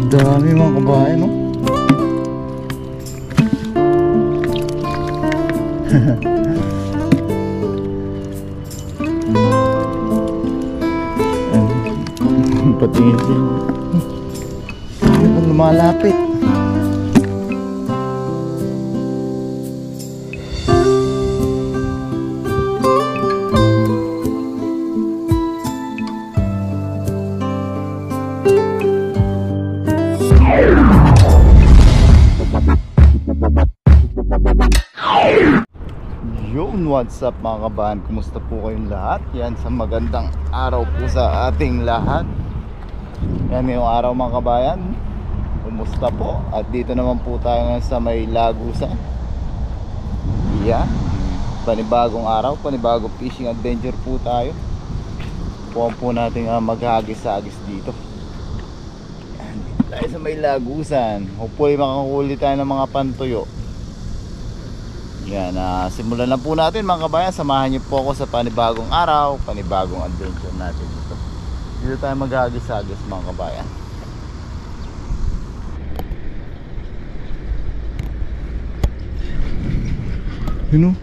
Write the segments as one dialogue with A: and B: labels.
A: Dami mga kabayan, no? Patingin siya. Ano kung lumalapit? Yun, what's up mga kabahan? Kumusta po kayong lahat? Yan, sa magandang araw po sa ating lahat. Yan yung araw mga kabayan. Kumusta po? At dito naman po tayo ngayon sa may Lagusan. Yan, panibagong araw, panibagong fishing adventure po tayo. Puwan po natin maghagis-hagis dito. Yan, dito tayo sa may Lagusan. Hopefully makakahuli tayo ng mga pantuyo. Yan, simulan na po natin mga kabayan. Samahan niyo po ako sa panibagong araw, panibagong adventure natin dito. Dito tayo maghagis-hagis mga kabayan. Yun o,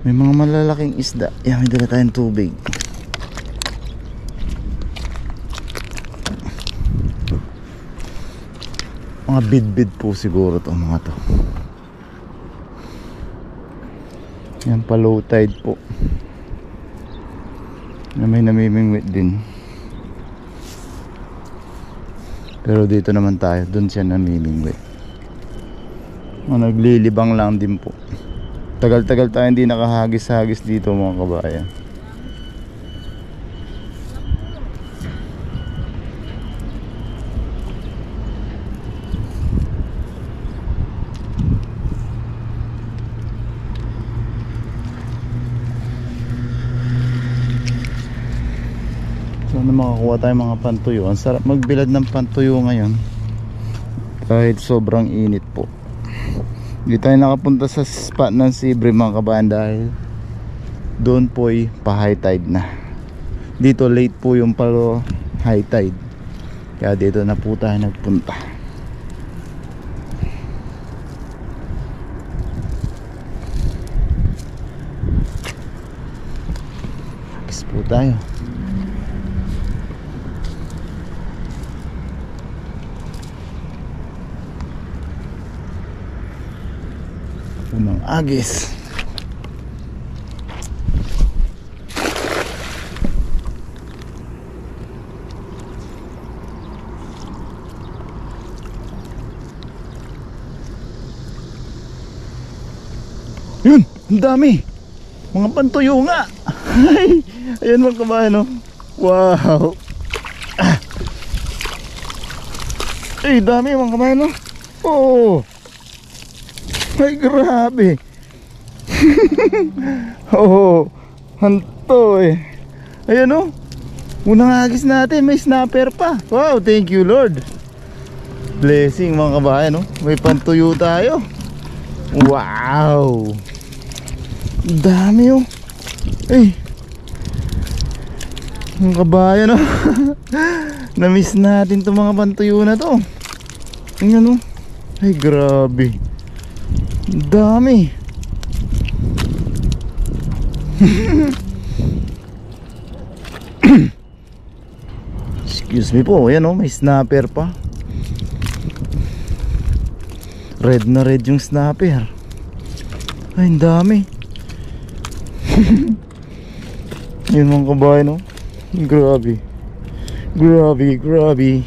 A: may mga malalaking isda. Yan, may dala tayong tubig. Mga bid-bid po siguro to mga to. Yan pa, low tide po. Na may namimingwit din. Pero dito naman tayo, doon siya namimingwit. Naglilibang lang din po. Tagal-tagal tayo hindi nakahagis-hagis dito mga kabayan. Sana makakuha tayo mga pantuyo. Ang sarap magbilad ng pantuyo ngayon kahit sobrang init po. Hindi tayo nakapunta sa spot ng Sibre mga kabayan dahil doon po ay pa high tide na. Dito late po yung palo high tide, kaya dito na po tayo nagpunta. Kiss po tayo. Unang agis. Yun, ang dami. Mga pantuyo nga. Ayan mga kabayan, no? Wow. Ay, dami mga kabayan, no? Oh. Ay, grabe. Oh, hanto eh. Ayan o, unang agis natin, may snapper pa. Wow, thank you Lord. Blessing mga kabayan, no? May pantuyo tayo. Wow, dami oh. Ay, mga kabayan, no? Na-miss natin itong mga pantuyo na to. Ayan o. Ay, grabe. Dami. Excuse me po. Ayan o, may snapper pa. Red na red yung snapper. Ay, ang dami. Ayan mga kabayan o. Grabe. Grabe, grabe.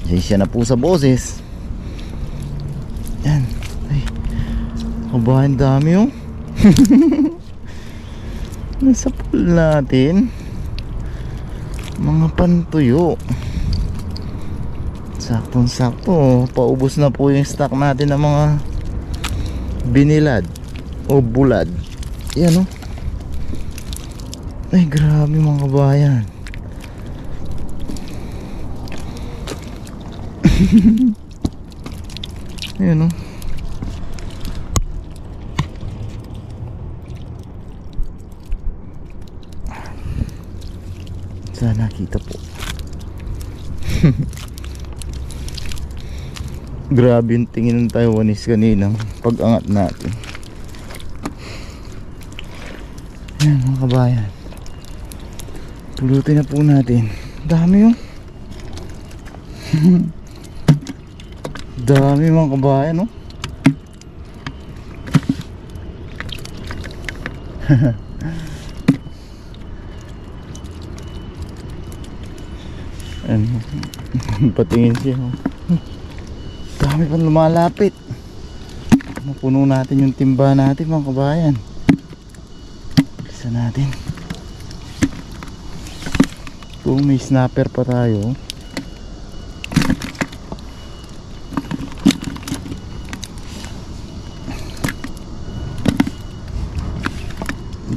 A: Siya na po sa boses. Yan. Ay, kabahan dami oh. Nasa pool natin mga pantuyo. Saktong sakto. Paubos na po yung stock natin ng mga binilad o bulad. Yan oh. Ay, grabe mga kabayan. Ayan o. Sana nakita po. Grabe yung tingin ng Taiwanese kanina pag-angat natin. Yan mga kabayan, pulutin na po natin. Dami yung dami mga kabayan, no? Ano, patingin siya, no? Dami pang lumalapit. Mapuno natin yung timba natin mga kabayan. Isa natin. Kung may snapper pa tayo.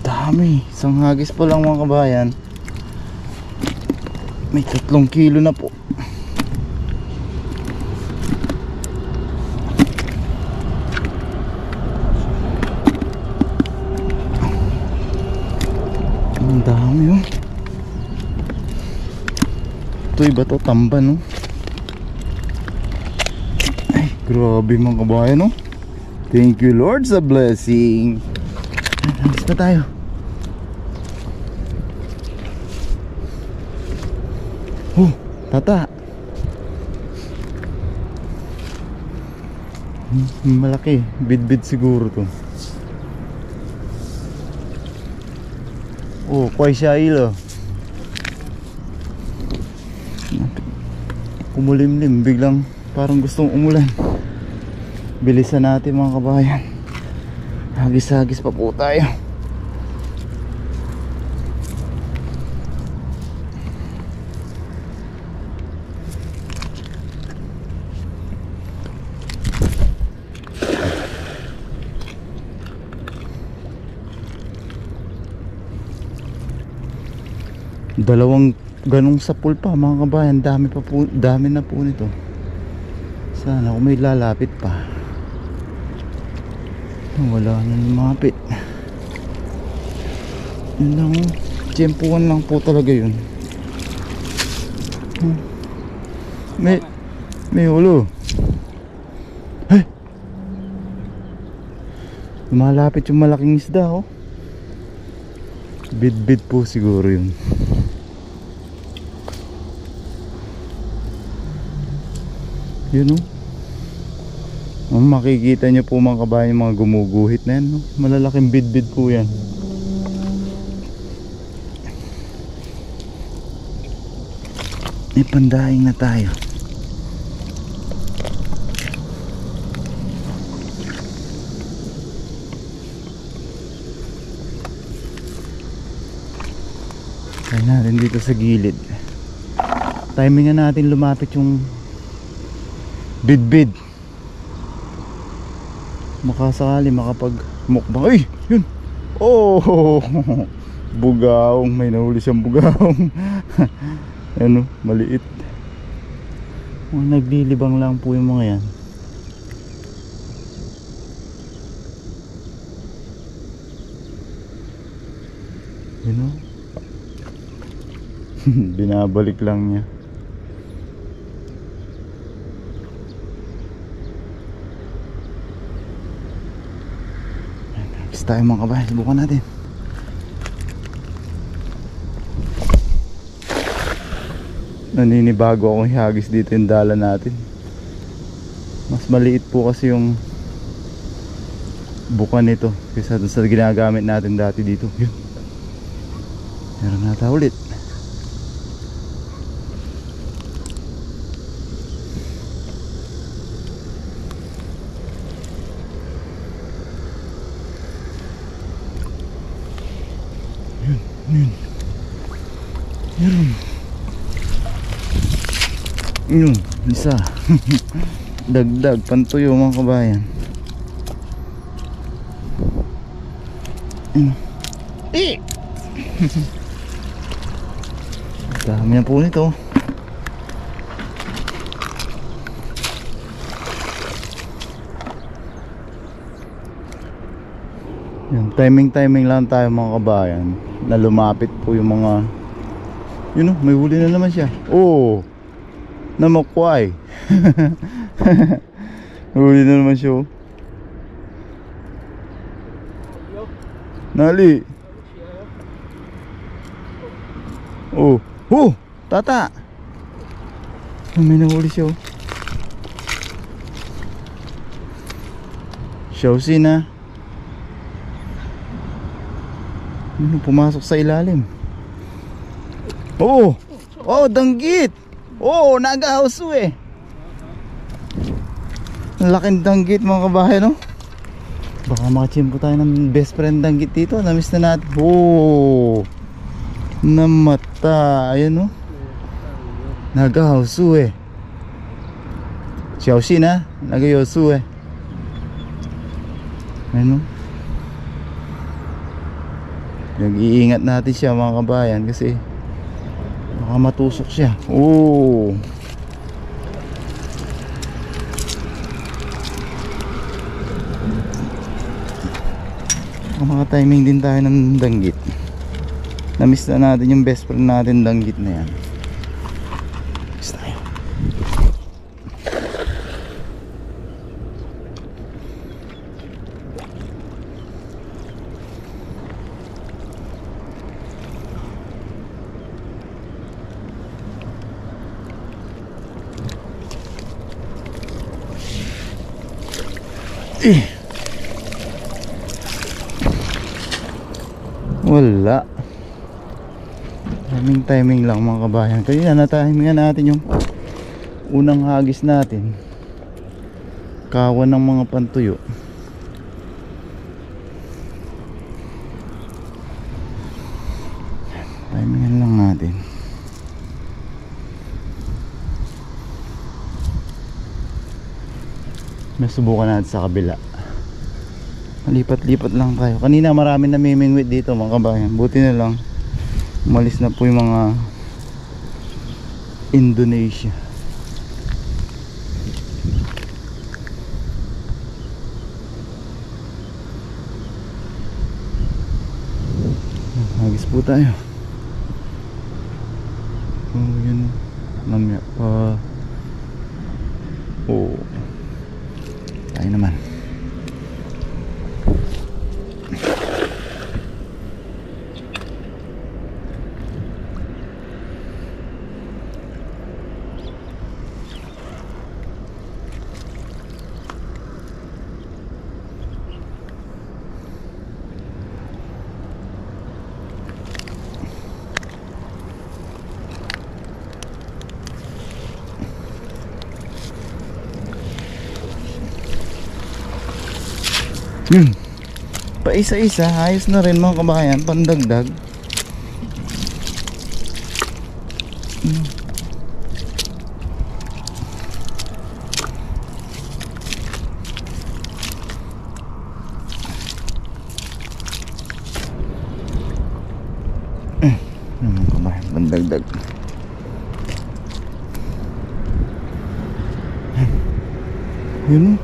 A: Dami. Isang hagis pa lang mga kabayan. May 3 kilo na po. Ang dami, oh. Ito iba to, tamba, no? Ay, grabe mga kabayan, no? Thank you Lord sa blessing. Alis na tayo. Oh, tata. Malaki, bid-bid siguro to. Oh, kway siya ilo. Kumulimlim, biglang parang gustong umulan. Bilisan natin mga kabayan. Hagis-hagis pa po tayo. Dalawang ganong sapul pa mga kabayan. Dami pa po, dami na po nito. Sana kung may lalapit pa. Wala na lumapit. Yun lang, tiyempuan lang po talaga yun. May ulo. Hey! Lumalapit yung malaking isda, oh. Bid-bid po siguro yun. Yun, oh. Makikita nyo po mga kabayan yung mga gumuguhit na yan, no? Malalaking bid-bid po yan. May pandaing na tayo. Kaya natin dito sa gilid. Timingan natin lumapit yung bid-bid. Makasakali makapag mukbang. Ay! Yun! Oh! Bugaong. May nahuli siyang bugaong. Ano? Maliit. Naglilibang lang po yung mga yan. You know? Binabalik lang niya. Tayo mga kabayan, subukan natin. Naninibago akong ihagis dito yung dala natin. Mas maliit po kasi yung bukan nito kaysa dun sa ginagamit natin dati dito. Yun, meron nata ulit. Yun, isa. Dagdag, pantuyo mga kabayan. Dami na po nito. Yan, timing lang tayo mga kabayan na lumapit po yung mga, yun o, may huli na naman siya. Oh, na makway. Huli na naman siya. Nali. Oh, oh, tata. May nahuli siya. Shawsi na. Pumasok sa ilalim. Oh, oh, danggit. Oh, nagahauso eh. Laking danggit mga kabahay, no? Baka makachimpo tayo ng best friend danggit dito. Namiss na natin. Oh, namata. Ayan, no? Nagahauso eh. Shawsi na. Nagahauso eh. Ayan, no? Nag-iingat natin siya mga kabayan kasi baka matusok siya. Oh, mga timing din tayo ng danggit. Namiss na natin yung best friend natin danggit na yan. Miss tayo. Wala. Timing lang mga kabayan. Kaya na-timingan natin yung unang hagis natin. Kawan ng mga pantuyo. Timingan lang natin. May subukan natin sa kabila. Lipat-lipat lang tayo. Kanina marami namimingwit dito mga kabayan. Buti na lang umalis na po yung mga Indonesia. Hagis po tayo. Oh, yun. Mamaya pa. Oh, tayo naman. Pa isa-isa, ayos na rin mga kabayan, pandagdag. Mga kabayan, pandagdag. Yun,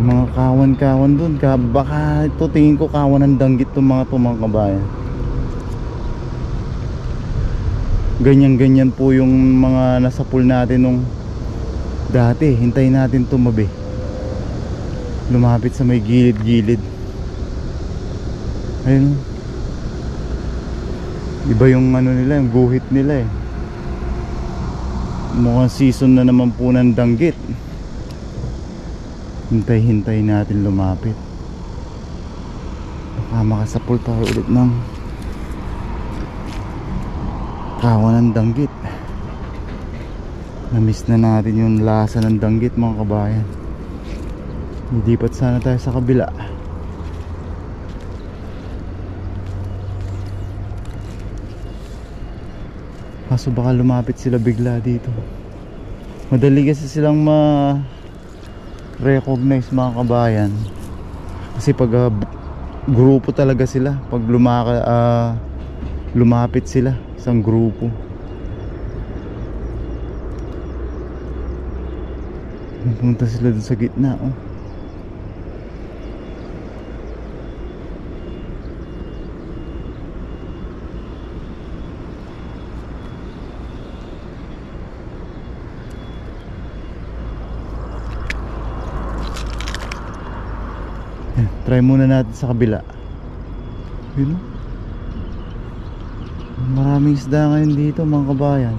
A: mga kawan-kawan dun. Baka ito tingin ko kawan ng danggit itong mga kabayan. Ganyan-ganyan po yung mga nasa pool natin nung dati. Hintayin natin tumabi. Lumapit sa may gilid-gilid. Ayun. Iba yung ano nila, yung guhit nila eh. Mukhang season na naman po ng danggit. Hintay-hintay natin lumapit. Baka makasapul tayo ulit ng kawan ng danggit. Namiss na natin yung lasa ng danggit mga kabayan. Lipat sana tayo sa kabila. Kaso baka lumapit sila bigla dito. Madali kasi silang recognize mga kabayan kasi pag grupo talaga sila. Pag lumapit sila isang grupo, pupunta sila dun sa gitna. Oh, Try muna natin sa kabila. Yun o. Maraming isda ngayon dito mga kabayan.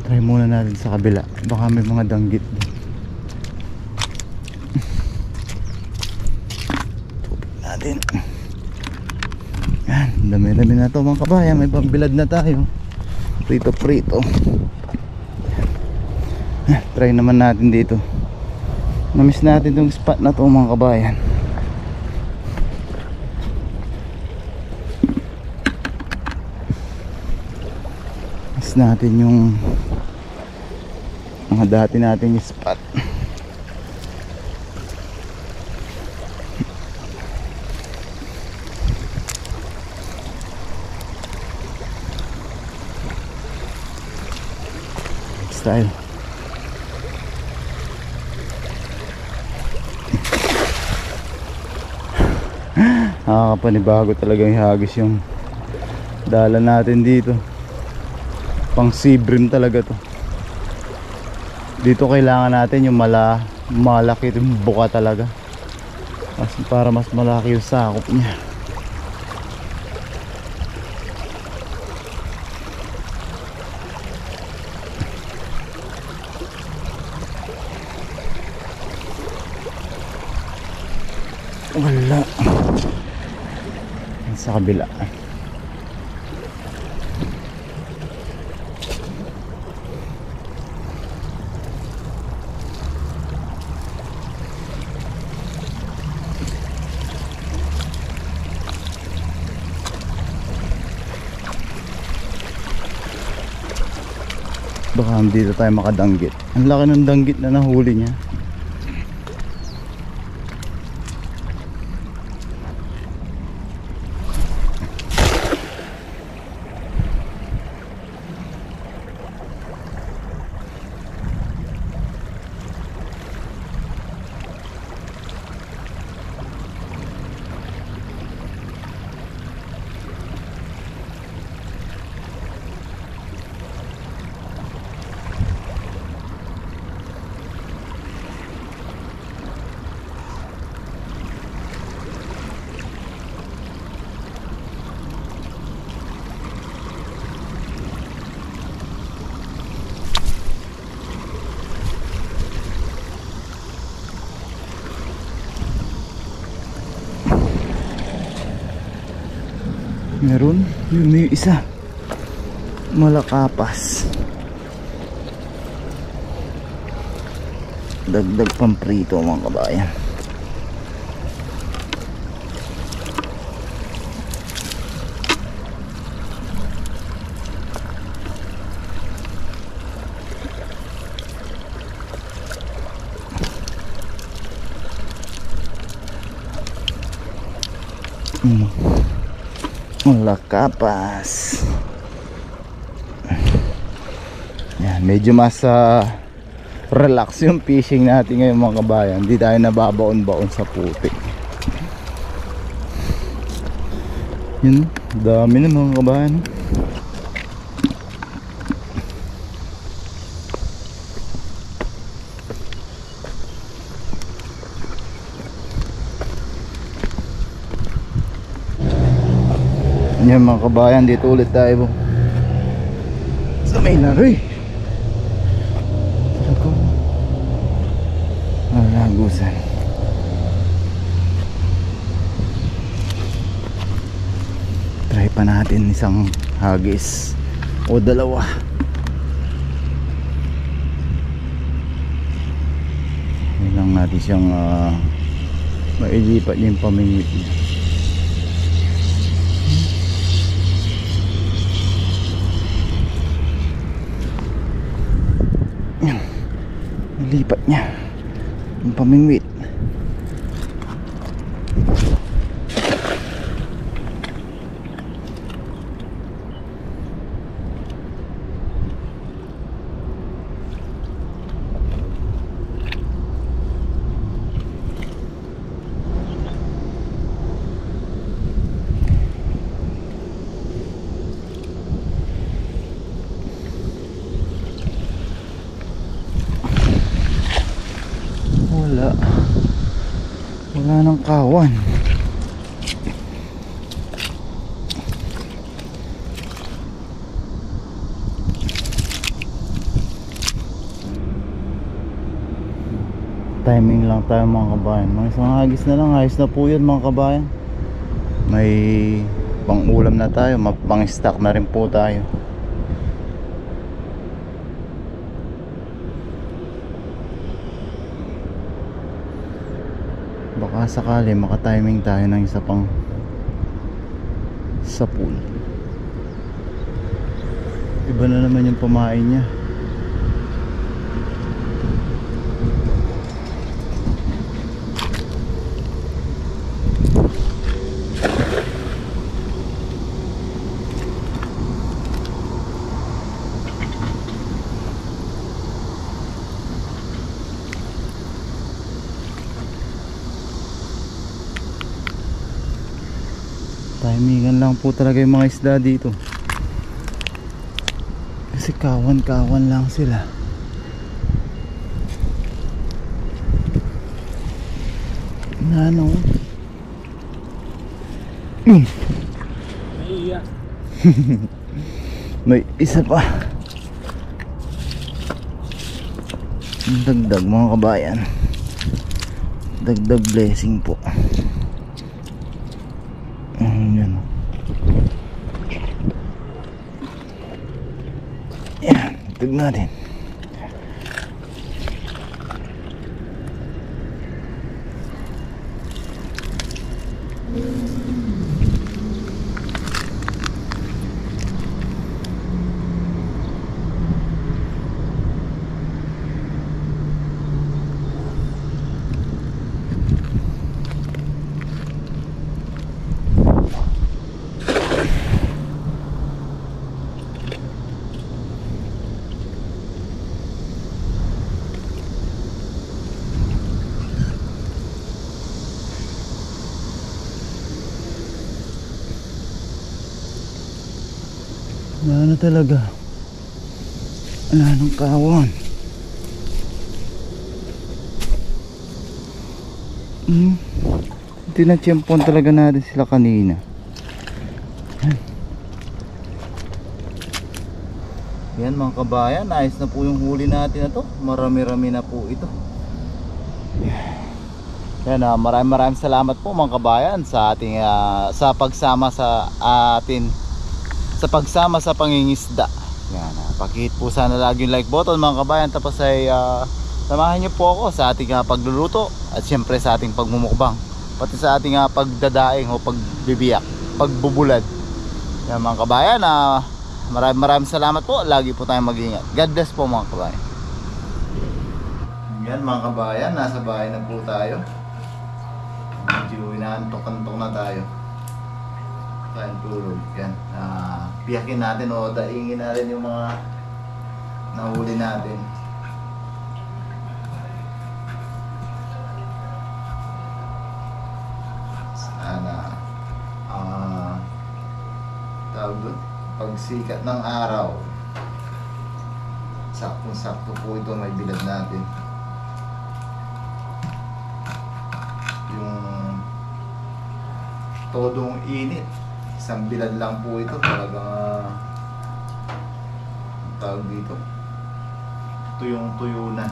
A: Try muna natin sa kabila. Baka may mga danggit doon. Tubig natin. Yan, dami-dami na to mga kabayan. May pambilad na tayo. Prito-prito. Try naman natin dito. Namiss natin itong spot na to mga kabayan. Miss natin yung mga dati nating spot. Style. Nakakapanibago talagang ihagis yung dala natin dito. Pang sea bream talaga to. Dito kailangan natin yung malaki yung buka talaga. Para mas malaki yung sakop niya. Wala. Sa kabila. Baka dito tayo makadanggit. Ang laki ng danggit na nahuli niya. Meron, yun may isa. Malakapas. Dagdag pamprito mga kabayan. Malakapas. Yan, medyo mas relax yung fishing natin ngayon mga kabayan. Hindi tayo nababaon-baon sa putik. Yun, dami na mga kabayan. Yan mga kabayan, dito ulit tayo sa may laroy. Lagusan. Try pa natin isang hagis o dalawa. Hindi lang natin siyang mailipat yung pamingwit niya. Lipat niya yung pamingwit. Wala. Wala nang kawan. Timing lang tayo mga kabayan. Mga isang hagis na lang. Ayos na po yun mga kabayan. May pang ulam na tayo. Pang stock na rin po tayo. Baka sakali maka-timing tayo ng isa pang sa pool. Iba na naman yung pamain niya. Timingan lang po talaga yung mga isda dito. Kasi kawan-kawan lang sila. Ano? May isa pa. Dagdag mga kabayan. Dagdag blessing po. Yan. Yan, tignan natin. Wala na talaga. Wala nang kawan. Tinatsyempon talaga natin sila kanina. Yan mga kabayan, ayos na po yung huli natin na to. Marami-rami na po ito. Yan, maraming salamat po mga kabayan sa ating sa pagsama sa atin sa pagsama sa pangingisda. Yan, pakihit po sana lagi yung like button mga kabayan. Tapos ay samahan niyo po ako sa ating pagluluto at syempre sa ating pagmumukbang, pati sa ating pagdadaing o pagbibiyak, pagbubulad. Yan mga kabayan, maraming salamat po. Lagi po tayong mag-ingat. God bless po mga kabayan. Yan mga kabayan, nasa bahay na po tayo. Medyo inaantok-antok na tayo. Tayong tulog. Yan, piyakin natin o daingin natin yung mga nahuli natin. Sana tawag doon, pagsikat ng araw, saktong-sakto po ito, may bilad natin. Yung todong init, isang bilad lang po ito, talagang tawag dito, tuyong-tuyo na.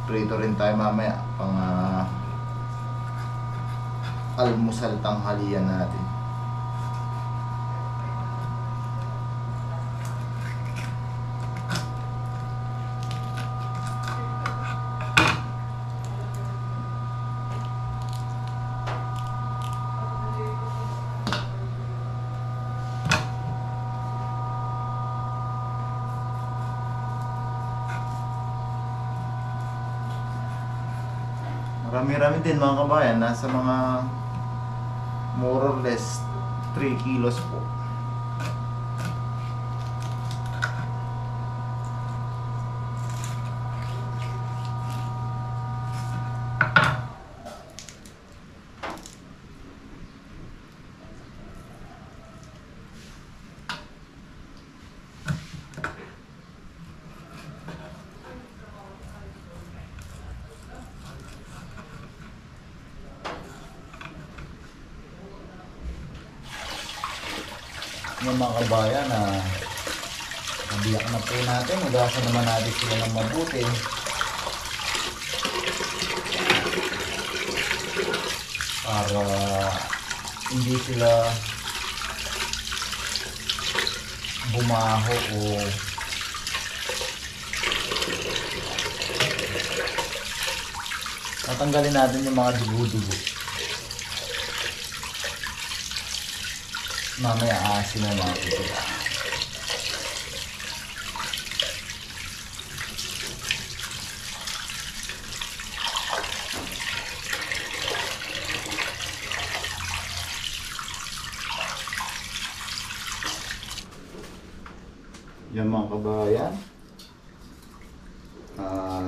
A: Prito rin tayo mamaya pang almusal tanghalian natin. Marami-rami din mga kabayan, nasa mga more or less 3 kilos po. yan mga kabayan na nabiyak na po natin. Hugasan naman natin sila ng mabuti para hindi sila bumaho o tatanggalin natin yung mga dugo-dugo. Mamaya aasin na natin sila. Yan mga kabayan,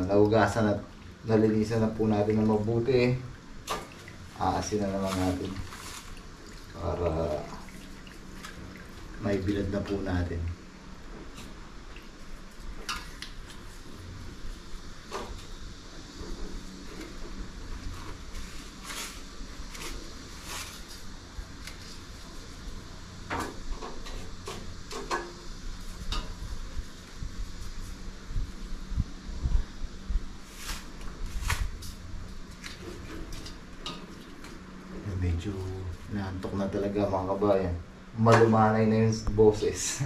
A: nahugasan at nalinisan na po natin ng mabuti. Aasin na naman natin para may bilad na po natin. Medyo naantok na talaga mga kabayan. Malumanay na yung boses.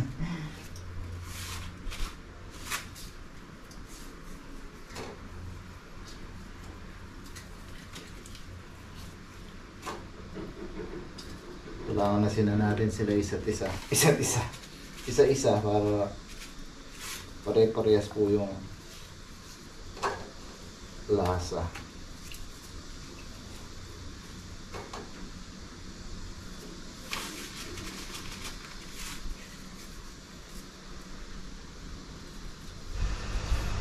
A: Kailangan na sila natin sila isa't isa para pare-parehas po yung lasa.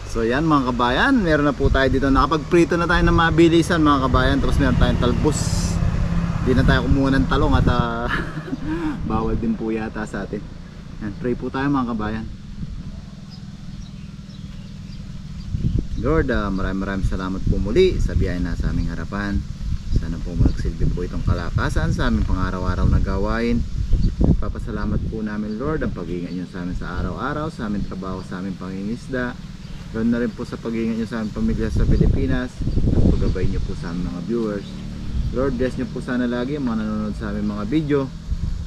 A: So yan mga kabayan, meron na po tayo dito. Nakapagprito na tayo ng mabilisan mga kabayan. Tapos meron tayong talbos. Hindi na tayo kumuha ng talong at bawal din po yata sa atin. Yan, pray po tayo mga kabayan. Lord, maraming salamat po muli sa biyaya na sa aming harapan. Sana po magsilbi po itong kalakasan sa aming pang-araw-araw na gawain. Papasalamat po namin Lord ang pag-iingat nyo sa amin sa araw-araw, sa aming trabaho, sa aming pangingisda. Ganoon na rin po sa pag-iingat nyo sa aming pamilya sa Pilipinas at paggabay nyo po sa aming mga viewers. Lord, bless nyo po sana lagi ang mga nanonood sa aming mga video.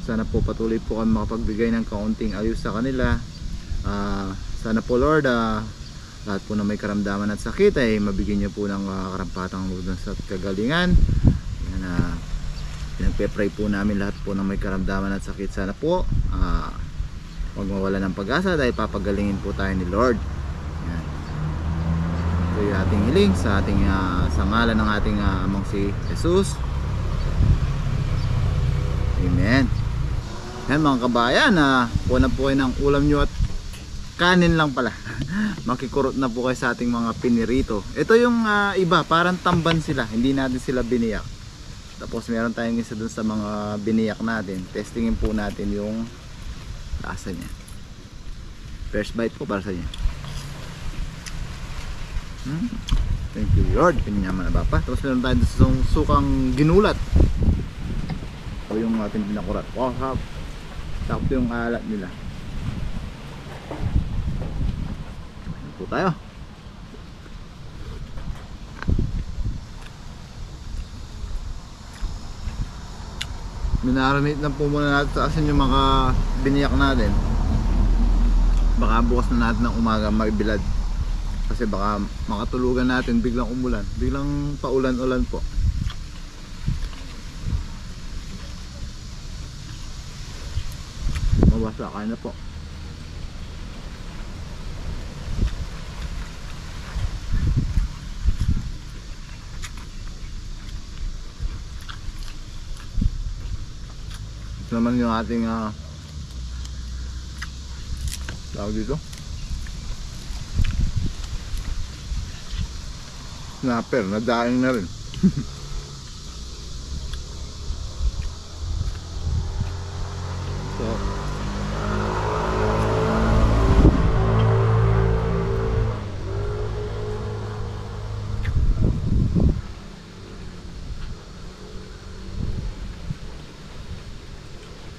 A: Sana po patuloy po kami makapagbigay ng kaunting ayos sa kanila. Sana po Lord, lahat po na may karamdaman at sakit ay mabigyan nyo po ng karampatang lunas at kagalingan. Pinagpe-pray po namin lahat po na may karamdaman at sakit. Sana po huwag mawala ng pag-asa dahil papagalingin po tayo ni Lord. Ito yung ating hiling sa ating sa ngalan ng ating amang si Jesus. Amen. Yan mga kabayan, kuha na po kayo ng ulam nyo at kanin lang pala. Makikurot na po kayo sa ating mga pinirito. Ito yung iba, parang tamban sila, hindi natin sila biniyak. Tapos meron tayong isa dun sa mga biniyak natin. Testingin po natin yung lasa niya. First bite po para sa inyo. Thank you Lord, pinyaman na ba pa. Tapos meron tayo sa sukang ginulat. O yung ating pinakurat. Wow, sakto yung alat nila. Ano po tayo? Minarinate lang po muna natin sa asin yung mga biniyak natin. Baka bukas na natin ng umaga magbilad. Kasi baka makatulugan natin biglang umulan, biglang paulan-ulan po. Mabasa, kain na po. Ito naman yung ating tawag dito, snapper, nadaing na rin. So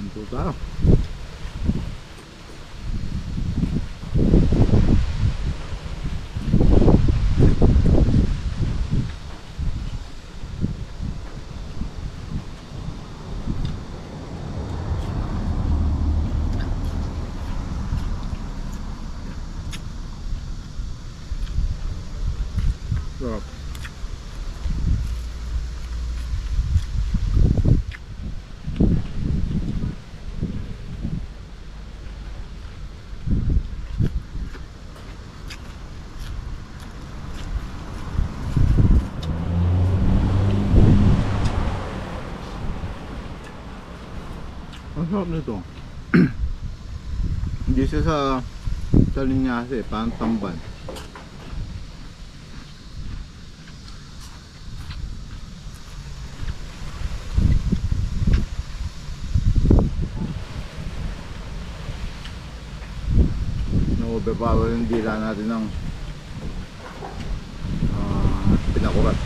A: ito tayo. Sarap. Ang sarap nito. Hindi siya sa linyasa eh, parang tamban. Na-overpower yung dila natin ng pinakurat.